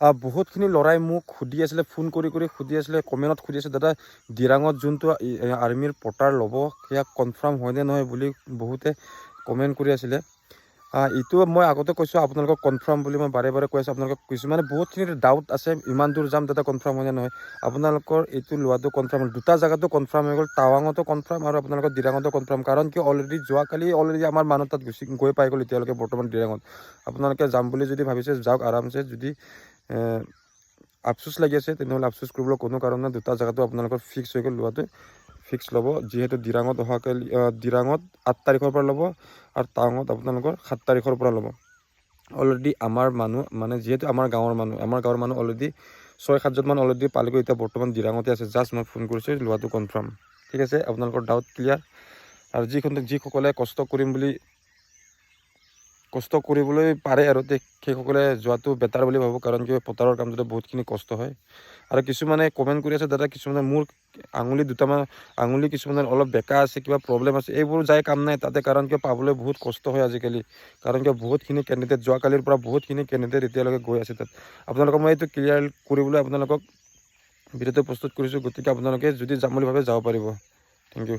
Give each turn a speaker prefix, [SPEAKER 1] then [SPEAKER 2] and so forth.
[SPEAKER 1] বহুতখিনি ল'ৰাই মোক সুধি আছিলে, ফোন কৰি সুধি আছিলে, কমেণ্টত সুধি আছিলে, দাদা দিৰাঙত যোনটো আৰ্মিৰ পৰ্টাৰ ল'ব সেয়া কনফাৰ্ম হয়নে নহয় বুলি বহুতে কমেণ্ট কৰি আছিলে। এইটো মই আগতে কৈছোঁ আপোনালোকক কনফাৰ্ম বুলি, মই বাৰে বাৰে কৈ আছোঁ আপোনালোকক কৈছোঁ, মানে বহুতখিনি ডাউট আছে, ইমান দূৰ যাম দাদা কনফাৰ্ম হয়নে নহয়। আপোনালোকৰ এইটো লোৱাটো কনফাৰ্ম হ'ল, দুটা জেগাতো কনফাৰ্ম হৈ গ'ল, টাৱাঙতো কনফাৰ্ম আৰু আপোনালোকৰ দিৰাঙতো কনফাৰ্ম। কাৰণ কি অলৰেডি যোৱাকালি আমাৰ মানুহ তাত গৈ পাই গ'ল এতিয়ালৈকে বৰ্তমান দিৰাঙত। আপোনালোকে যাম বুলি যদি ভাবিছে যাওক আৰামছে, যদি আফচোচ লাগি আছে তেনেহ'লে আফচোচ কৰিবলৈ কোনো কাৰণ নাই। দুটা জেগাতো আপোনালোকৰ ফিক্স হৈ গ'ল, লোৱাটো ফিক্স ল'ব। যিহেতু দিৰাঙত অহাকালি দিৰাঙত 8 তাৰিখৰ পৰা ল'ব আৰু টাৱাঙত আপোনালোকৰ 7 তাৰিখৰ পৰা ল'ব। অলৰেডি আমাৰ মানুহ মানে যিহেতু আমাৰ গাঁৱৰ মানুহ অলৰেডি 6-7জন মান অলৰেডি পালেগৈ, এতিয়া বৰ্তমান দিৰাঙতে আছে। জাষ্ট মই ফোন কৰিছোঁ, লোৱাটো কনফাৰ্ম। ঠিক আছে, আপোনালোকৰ ডাউট ক্লিয়াৰ। আৰু যিসকলে কষ্ট কৰিবলৈ পাৰে আৰু সেইসকলে যোৱাটো বেটাৰ বুলি ভাবোঁ। কাৰণ কি পথাৰৰ কামটোতে বহুতখিনি কষ্ট হয়। আৰু কিছুমানে কমেণ্ট কৰি আছে, দাদা কিছুমানে মোৰ আঙুলি কিছুমানে অলপ বেকা আছে, কিবা প্ৰব্লেম আছে, এইবোৰ যাই কাম নাই তাতে। কাৰণ কিয় পাবলৈ বহুত কষ্ট হয় আজিকালি। কাৰণ কিয় বহুতখিনি কেণ্ডিডেট যোৱাকালিৰ পৰা বহুতখিনি কেণ্ডিডেট এতিয়ালৈকে গৈ আছে তাত। আপোনালোকক মই এইটো ক্লিয়াৰ কৰিবলৈ আপোনালোকক ভিডিঅ'টো প্ৰস্তুত কৰিছোঁ। গতিকে আপোনালোকে যদি যাম বুলি ভাবে যাব পাৰিব। Thank U.